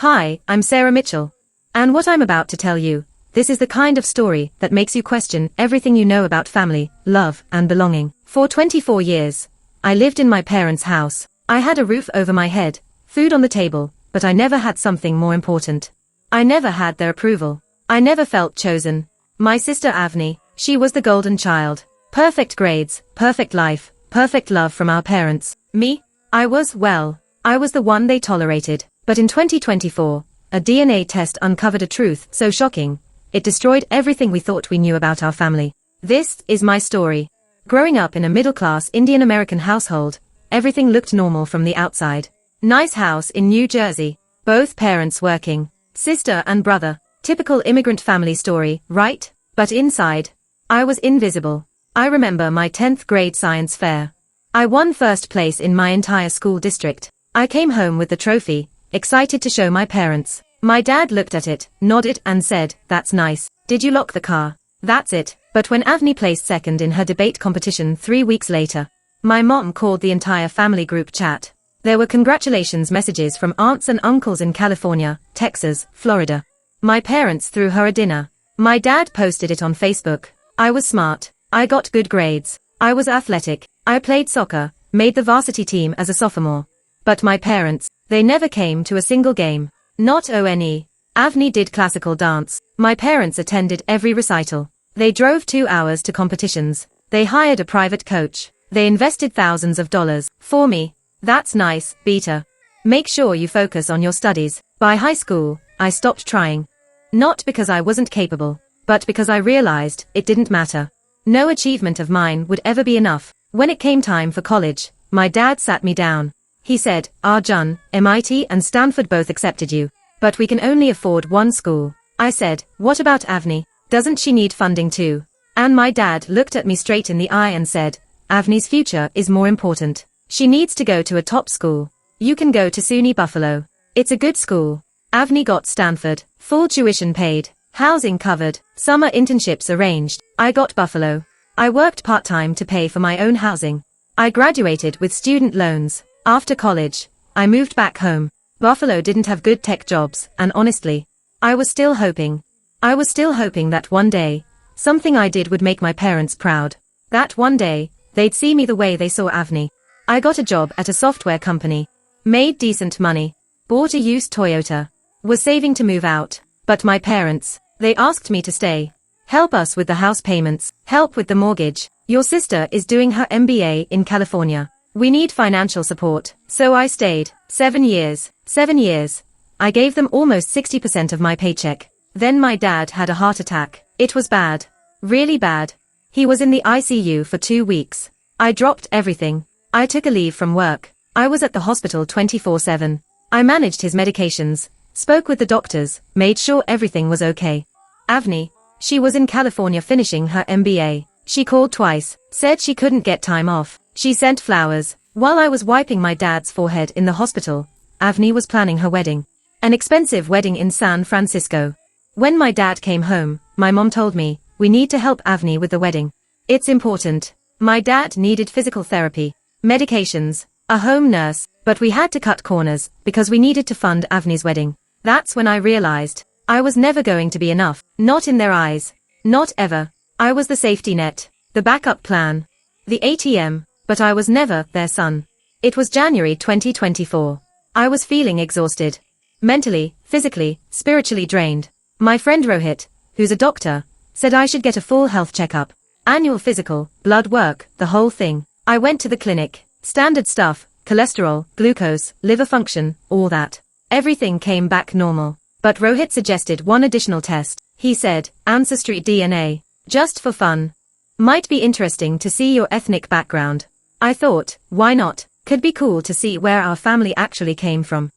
Hi, I'm Sarah Mitchell. And what I'm about to tell you, this is the kind of story that makes you question everything you know about family, love, and belonging. For 24 years, I lived in my parents' house. I had a roof over my head, food on the table, but I never had something more important. I never had their approval. I never felt chosen. My sister Avni, she was the golden child. Perfect grades, perfect life, perfect love from our parents. Me? I was the one they tolerated. But in 2024, a DNA test uncovered a truth so shocking, it destroyed everything we thought we knew about our family. This is my story. Growing up in a middle-class Indian-American household, everything looked normal from the outside. Nice house in New Jersey, both parents working, sister and brother. Typical immigrant family story, right? But inside, I was invisible. I remember my 10th grade science fair. I won first place in my entire school district. I came home with the trophy, excited to show my parents. My dad looked at it, nodded and said, "That's nice. Did you lock the car?" That's it. But when Avni placed second in her debate competition 3 weeks later, my mom called the entire family group chat. There were congratulations messages from aunts and uncles in California, Texas, Florida. My parents threw her a dinner. My dad posted it on Facebook. I was smart. I got good grades. I was athletic. I played soccer, made the varsity team as a sophomore. But my parents, they never came to a single game. Not one. Avni did classical dance. My parents attended every recital. They drove 2 hours to competitions. They hired a private coach. They invested thousands of dollars. For me, that's nice, Beta. Make sure you focus on your studies. By high school, I stopped trying. Not because I wasn't capable, but because I realized it didn't matter. No achievement of mine would ever be enough. When it came time for college, my dad sat me down. He said, "Arjun, MIT and Stanford both accepted you. But we can only afford one school." I said, "What about Avni? Doesn't she need funding too?" And my dad looked at me straight in the eye and said, "Avni's future is more important. She needs to go to a top school. You can go to SUNY Buffalo. It's a good school." Avni got Stanford, full tuition paid, housing covered, summer internships arranged. I got Buffalo. I worked part-time to pay for my own housing. I graduated with student loans. After college, I moved back home. Buffalo didn't have good tech jobs, and honestly, I was still hoping. I was still hoping that one day, something I did would make my parents proud. That one day, they'd see me the way they saw Avni. I got a job at a software company, made decent money, bought a used Toyota, was saving to move out. But my parents, they asked me to stay. Help us with the house payments, help with the mortgage. Your sister is doing her MBA in California. We need financial support. So I stayed. 7 years. 7 years. I gave them almost 60% of my paycheck. Then my dad had a heart attack. It was bad. Really bad. He was in the ICU for 2 weeks. I dropped everything. I took a leave from work. I was at the hospital 24/7. I managed his medications, spoke with the doctors, made sure everything was okay. Avni, she was in California finishing her MBA. She called twice, said she couldn't get time off. She sent flowers. While I was wiping my dad's forehead in the hospital, Avni was planning her wedding. An expensive wedding in San Francisco. When my dad came home, my mom told me, "We need to help Avni with the wedding. It's important." My dad needed physical therapy, medications, a home nurse, but we had to cut corners because we needed to fund Avni's wedding. That's when I realized I was never going to be enough. Not in their eyes. Not ever. I was the safety net, the backup plan, the ATM, but I was never their son. It was January 2024. I was feeling exhausted. Mentally, physically, spiritually drained. My friend Rohit, who's a doctor, said I should get a full health checkup. Annual physical, blood work, the whole thing. I went to the clinic. Standard stuff, cholesterol, glucose, liver function, all that. Everything came back normal. But Rohit suggested one additional test. He said, ancestry DNA. Just for fun. Might be interesting to see your ethnic background. I thought, why not? Could be cool to see where our family actually came from.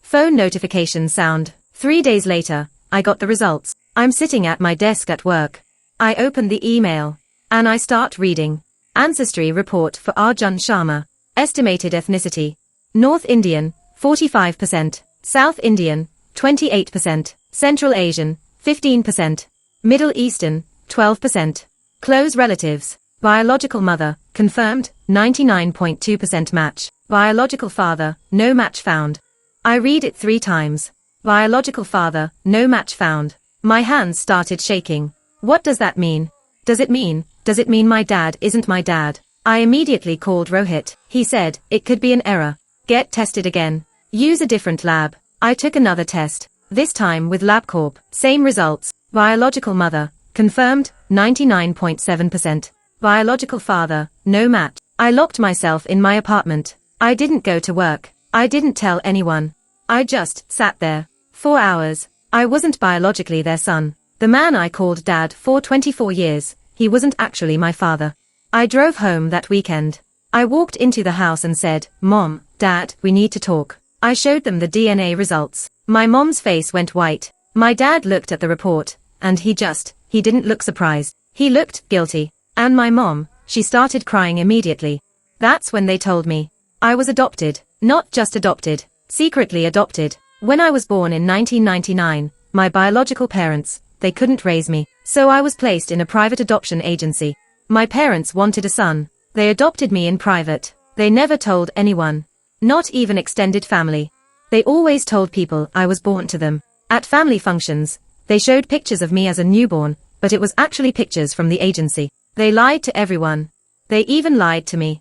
Phone notification sound. 3 days later, I got the results. I'm sitting at my desk at work. I open the email. And I start reading. Ancestry report for Arjun Sharma. Estimated ethnicity. North Indian, 45%. South Indian, 28%. Central Asian, 15%. Middle Eastern, 12%. Close relatives. Biological mother, confirmed, 99.2% match. Biological father, no match found. I read it 3 times. Biological father, no match found. My hands started shaking. What does that mean? Does it mean my dad isn't my dad? I immediately called Rohit. He said, it could be an error. Get tested again. Use a different lab. I took another test. This time with LabCorp. Same results. Biological mother, confirmed, 99.7%. Biological father, no match. I locked myself in my apartment. I didn't go to work. I didn't tell anyone. I just sat there. 4 hours. I wasn't biologically their son. The man I called dad for 24 years, he wasn't actually my father. I drove home that weekend. I walked into the house and said, Mom, Dad, we need to talk. I showed them the DNA results. My mom's face went white. My dad looked at the report, and he didn't look surprised. He looked guilty. And my mom, she started crying immediately. That's when they told me. I was adopted. Not just adopted. Secretly adopted. When I was born in 1999, my biological parents, they couldn't raise me. So I was placed in a private adoption agency. My parents wanted a son. They adopted me in private. They never told anyone. Not even extended family. They always told people I was born to them. At family functions, they showed pictures of me as a newborn, but it was actually pictures from the agency. They lied to everyone. They even lied to me.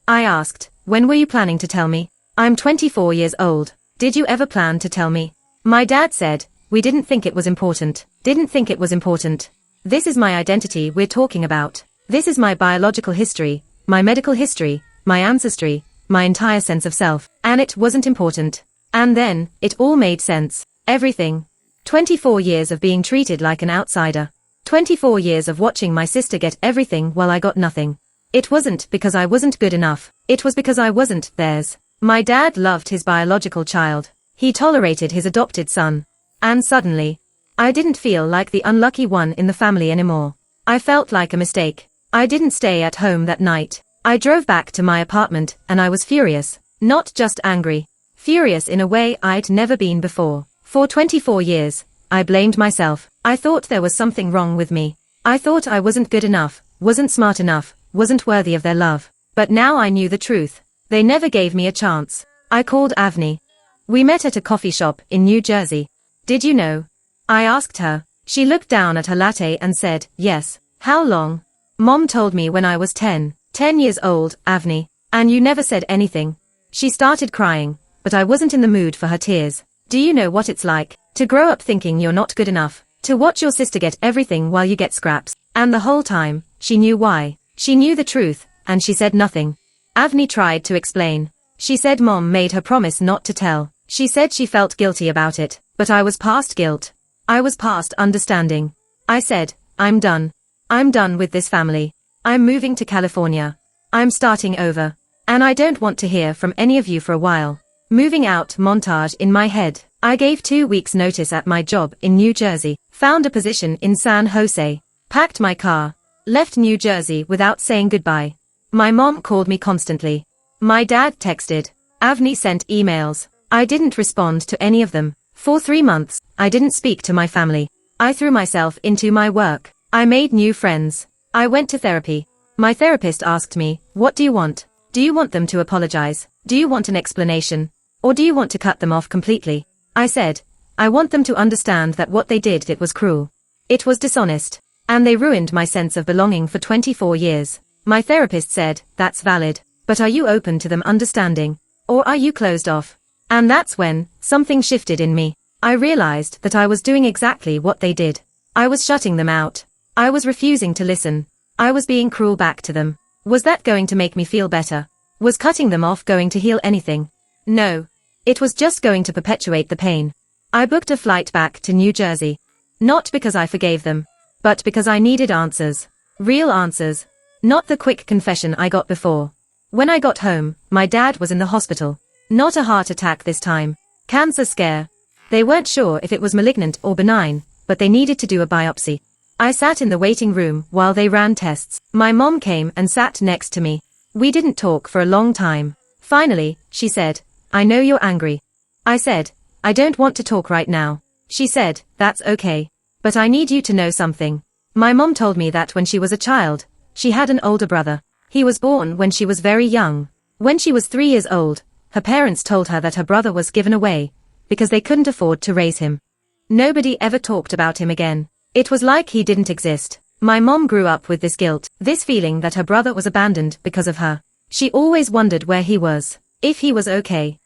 I asked, when were you planning to tell me? I'm 24 years old. Did you ever plan to tell me? My dad said, we didn't think it was important. Didn't think it was important. This is my identity we're talking about. This is my biological history, my medical history, my ancestry, my entire sense of self. And it wasn't important. And then, it all made sense. Everything. 24 years of being treated like an outsider. 24 years of watching my sister get everything while I got nothing. It wasn't because I wasn't good enough. It was because I wasn't theirs. My dad loved his biological child. He tolerated his adopted son. And suddenly, I didn't feel like the unlucky one in the family anymore. I felt like a mistake. I didn't stay at home that night. I drove back to my apartment and I was furious. Not just angry. Furious in a way I'd never been before. For 24 years, I blamed myself. I thought there was something wrong with me. I thought I wasn't good enough, wasn't smart enough, wasn't worthy of their love. But now I knew the truth. They never gave me a chance. I called Avni. We met at a coffee shop in New Jersey. Did you know? I asked her. She looked down at her latte and said, yes. How long? Mom told me when I was 10. 10 years old, Avni. And you never said anything. She started crying, but I wasn't in the mood for her tears. Do you know what it's like? To grow up thinking you're not good enough. To watch your sister get everything while you get scraps. And the whole time, she knew why. She knew the truth, and she said nothing. Avni tried to explain. She said Mom made her promise not to tell. She said she felt guilty about it, but I was past guilt. I was past understanding. I said, I'm done. I'm done with this family. I'm moving to California. I'm starting over. And I don't want to hear from any of you for a while. Moving out montage in my head. I gave 2 weeks notice at my job in New Jersey, found a position in San Jose, packed my car, left New Jersey without saying goodbye. My mom called me constantly. My dad texted. Avni sent emails. I didn't respond to any of them. For 3 months, I didn't speak to my family. I threw myself into my work. I made new friends. I went to therapy. My therapist asked me, what do you want? Do you want them to apologize? Do you want an explanation? Or do you want to cut them off completely? I said, I want them to understand that what they did, it was cruel. It was dishonest. And they ruined my sense of belonging for 24 years. My therapist said, that's valid. But are you open to them understanding? Or are you closed off? And that's when something shifted in me. I realized that I was doing exactly what they did. I was shutting them out. I was refusing to listen. I was being cruel back to them. Was that going to make me feel better? Was cutting them off going to heal anything? No. It was just going to perpetuate the pain. I booked a flight back to New Jersey. Not because I forgave them, but because I needed answers. Real answers. Not the quick confession I got before. When I got home, my dad was in the hospital. Not a heart attack this time. Cancer scare. They weren't sure if it was malignant or benign, but they needed to do a biopsy. I sat in the waiting room while they ran tests. My mom came and sat next to me. We didn't talk for a long time. Finally, she said, I know you're angry. I said, I don't want to talk right now. She said, that's okay. But I need you to know something. My mom told me that when she was a child, she had an older brother. He was born when she was very young. When she was 3 years old, her parents told her that her brother was given away, because they couldn't afford to raise him. Nobody ever talked about him again. It was like he didn't exist. My mom grew up with this guilt, this feeling that her brother was abandoned because of her. She always wondered where he was, if he was okay,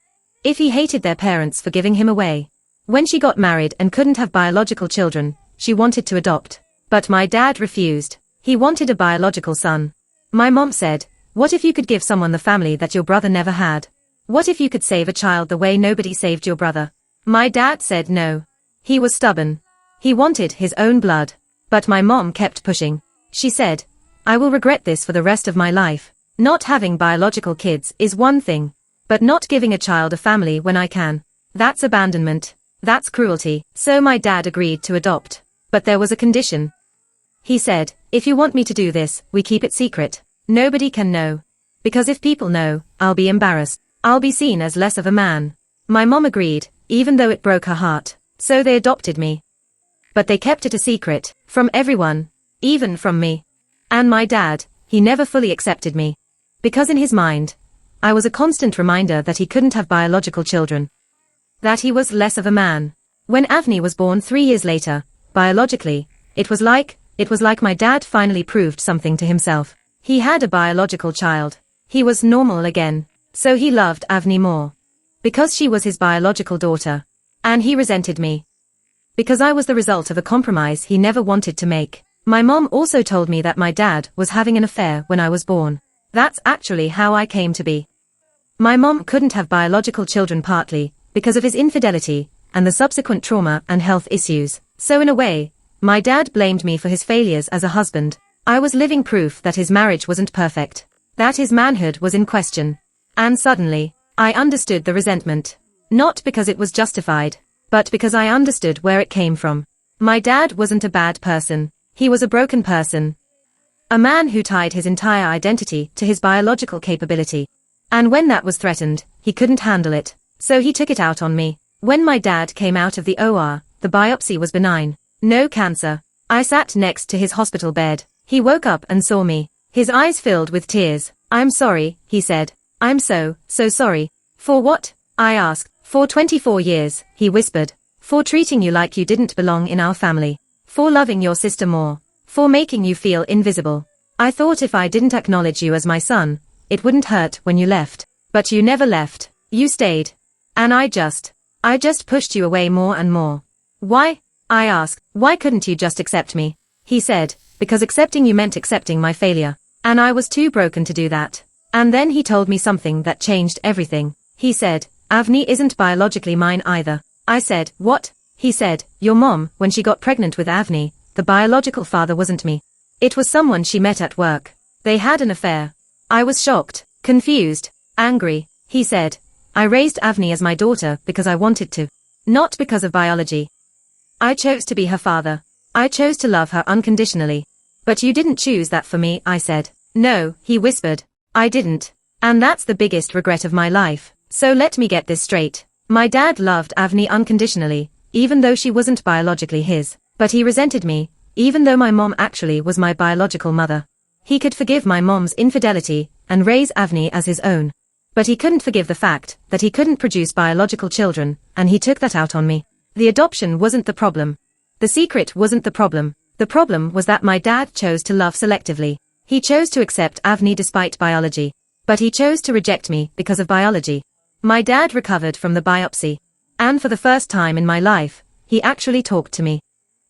if he hated their parents for giving him away. When she got married and couldn't have biological children, she wanted to adopt. But my dad refused. He wanted a biological son. My mom said, "What if you could give someone the family that your brother never had? What if you could save a child the way nobody saved your brother?" My dad said no. He was stubborn. He wanted his own blood. But my mom kept pushing. She said, "I will regret this for the rest of my life. Not having biological kids is one thing. But not giving a child a family when I can. That's abandonment. That's cruelty." So my dad agreed to adopt. But there was a condition. He said, "If you want me to do this, we keep it secret. Nobody can know. Because if people know, I'll be embarrassed. I'll be seen as less of a man." My mom agreed, even though it broke her heart. So they adopted me. But they kept it a secret, from everyone, even from me. And my dad, he never fully accepted me. Because in his mind, I was a constant reminder that he couldn't have biological children. That he was less of a man. When Avni was born 3 years later, biologically, it was like my dad finally proved something to himself. He had a biological child. He was normal again. So he loved Avni more. Because she was his biological daughter. And he resented me. Because I was the result of a compromise he never wanted to make. My mom also told me that my dad was having an affair when I was born. That's actually how I came to be. My mom couldn't have biological children partly because of his infidelity and the subsequent trauma and health issues. So in a way, my dad blamed me for his failures as a husband. I was living proof that his marriage wasn't perfect. That his manhood was in question. And suddenly, I understood the resentment. Not because it was justified, but because I understood where it came from. My dad wasn't a bad person. He was a broken person. A man who tied his entire identity to his biological capability. And when that was threatened, he couldn't handle it. So he took it out on me. When my dad came out of the OR, the biopsy was benign. No cancer. I sat next to his hospital bed. He woke up and saw me. His eyes filled with tears. "I'm sorry," he said. "I'm so sorry." "For what?" I asked. "For 24 years, he whispered. "For treating you like you didn't belong in our family. For loving your sister more. For making you feel invisible. I thought if I didn't acknowledge you as my son, it wouldn't hurt when you left. But you never left. You stayed. And I just pushed you away more and more." "Why?" I asked. "Why couldn't you just accept me?" He said, "Because accepting you meant accepting my failure. And I was too broken to do that." And then he told me something that changed everything. He said, "Avni isn't biologically mine either." I said, "What?" He said, "Your mom, when she got pregnant with Avni, the biological father wasn't me. It was someone she met at work. They had an affair." I was shocked, confused, angry. He said, "I raised Avni as my daughter because I wanted to. Not because of biology. I chose to be her father. I chose to love her unconditionally. But you didn't choose that for me," I said. "No," he whispered. "I didn't. And that's the biggest regret of my life. So let me get this straight. My dad loved Avni unconditionally, even though she wasn't biologically his. But he resented me, even though my mom actually was my biological mother. He could forgive my mom's infidelity and raise Avni as his own. But he couldn't forgive the fact that he couldn't produce biological children, and he took that out on me. The adoption wasn't the problem. The secret wasn't the problem. The problem was that my dad chose to love selectively. He chose to accept Avni despite biology. But he chose to reject me because of biology. My dad recovered from the biopsy. And for the first time in my life, he actually talked to me.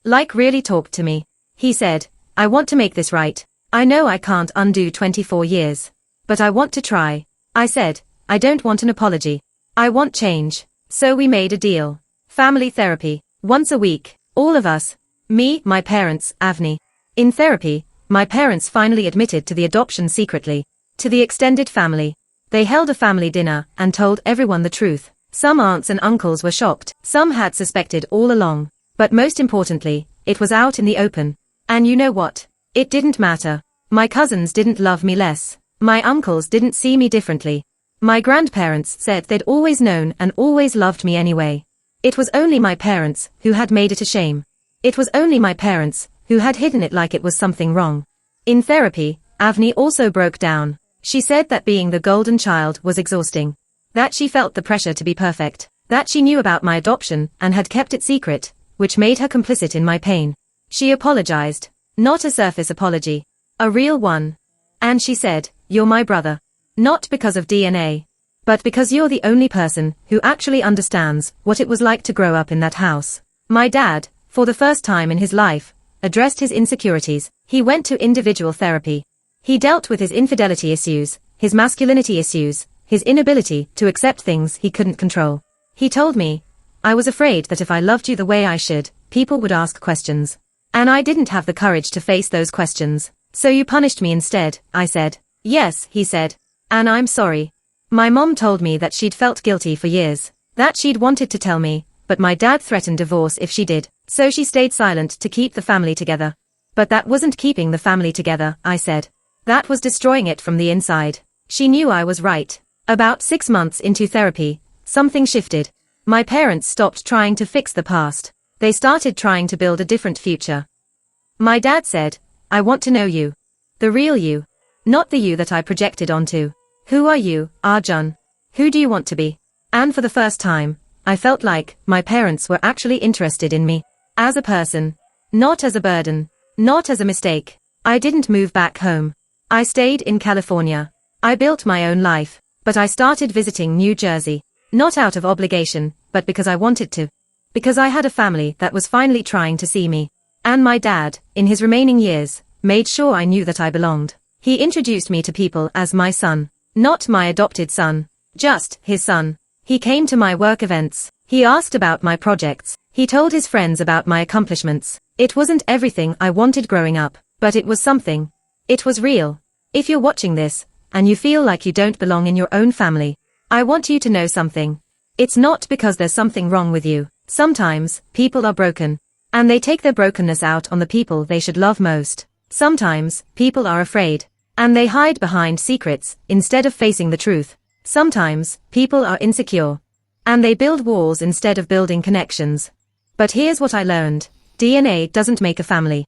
Like really talked to me. He said, "I want to make this right. I know I can't undo 24 years. But I want to try." I said, "I don't want an apology. I want change." So we made a deal. Family therapy. Once a week. All of us. Me, my parents, Avni. In therapy, my parents finally admitted to the adoption secretly. To the extended family. They held a family dinner and told everyone the truth. Some aunts and uncles were shocked. Some had suspected all along. But most importantly, it was out in the open. And you know what? It didn't matter. My cousins didn't love me less. My uncles didn't see me differently. My grandparents said they'd always known and always loved me anyway. It was only my parents who had made it a shame. It was only my parents who had hidden it like it was something wrong. In therapy, Avni also broke down. She said that being the golden child was exhausting. That she felt the pressure to be perfect. That she knew about my adoption and had kept it secret, which made her complicit in my pain. She apologized. Not a surface apology. A real one. And she said, "You're my brother. Not because of DNA. But because you're the only person who actually understands what it was like to grow up in that house." My dad, for the first time in his life, addressed his insecurities. He went to individual therapy. He dealt with his infidelity issues, his masculinity issues, his inability to accept things he couldn't control. He told me, "I was afraid that if I loved you the way I should, people would ask questions. And I didn't have the courage to face those questions. So you punished me instead," I said. "Yes," he said. "And I'm sorry." My mom told me that she'd felt guilty for years, that she'd wanted to tell me, but my dad threatened divorce if she did, so she stayed silent to keep the family together. But that wasn't keeping the family together, I said. That was destroying it from the inside. She knew I was right. About 6 months into therapy, something shifted. My parents stopped trying to fix the past. They started trying to build a different future. My dad said, "I want to know you. The real you. Not the you that I projected onto. Who are you, Arjun? Who do you want to be?" And for the first time, I felt like my parents were actually interested in me. As a person. Not as a burden. Not as a mistake. I didn't move back home. I stayed in California. I built my own life, but I started visiting New Jersey. Not out of obligation, but because I wanted to. Because I had a family that was finally trying to see me. And my dad, in his remaining years, made sure I knew that I belonged. He introduced me to people as my son. Not my adopted son. Just his son. He came to my work events. He asked about my projects. He told his friends about my accomplishments. It wasn't everything I wanted growing up, but it was something. It was real. If you're watching this, and you feel like you don't belong in your own family, I want you to know something. It's not because there's something wrong with you. Sometimes, people are broken. And they take their brokenness out on the people they should love most. Sometimes, people are afraid. And they hide behind secrets, instead of facing the truth. Sometimes, people are insecure. And they build walls instead of building connections. But here's what I learned. DNA doesn't make a family.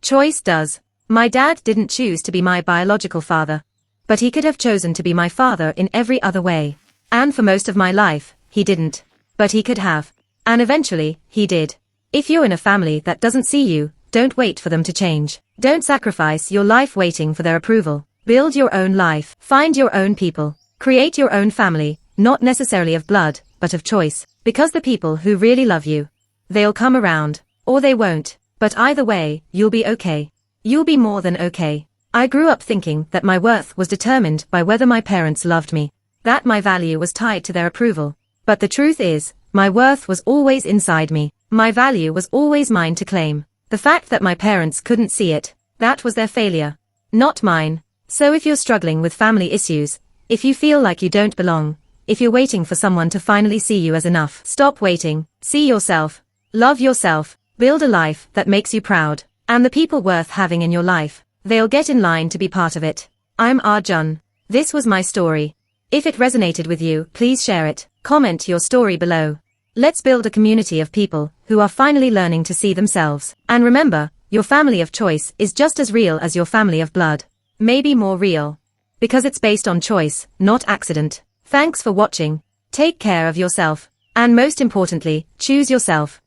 Choice does. My dad didn't choose to be my biological father. But he could have chosen to be my father in every other way. And for most of my life, he didn't. But he could have. And eventually, he did. If you're in a family that doesn't see you, don't wait for them to change. Don't sacrifice your life waiting for their approval. Build your own life. Find your own people. Create your own family, not necessarily of blood, but of choice. Because the people who really love you, they'll come around. Or they won't. But either way, you'll be okay. You'll be more than okay. I grew up thinking that my worth was determined by whether my parents loved me. That my value was tied to their approval. But the truth is, my worth was always inside me. My value was always mine to claim. The fact that my parents couldn't see it, that was their failure. Not mine. So if you're struggling with family issues, if you feel like you don't belong, if you're waiting for someone to finally see you as enough, stop waiting. See yourself. Love yourself. Build a life that makes you proud. And the people worth having in your life, they'll get in line to be part of it. I'm Arjun. This was my story. If it resonated with you, please share it. Comment your story below. Let's build a community of people who are finally learning to see themselves. And remember, your family of choice is just as real as your family of blood. Maybe more real. Because it's based on choice, not accident. Thanks for watching. Take care of yourself. And most importantly, choose yourself.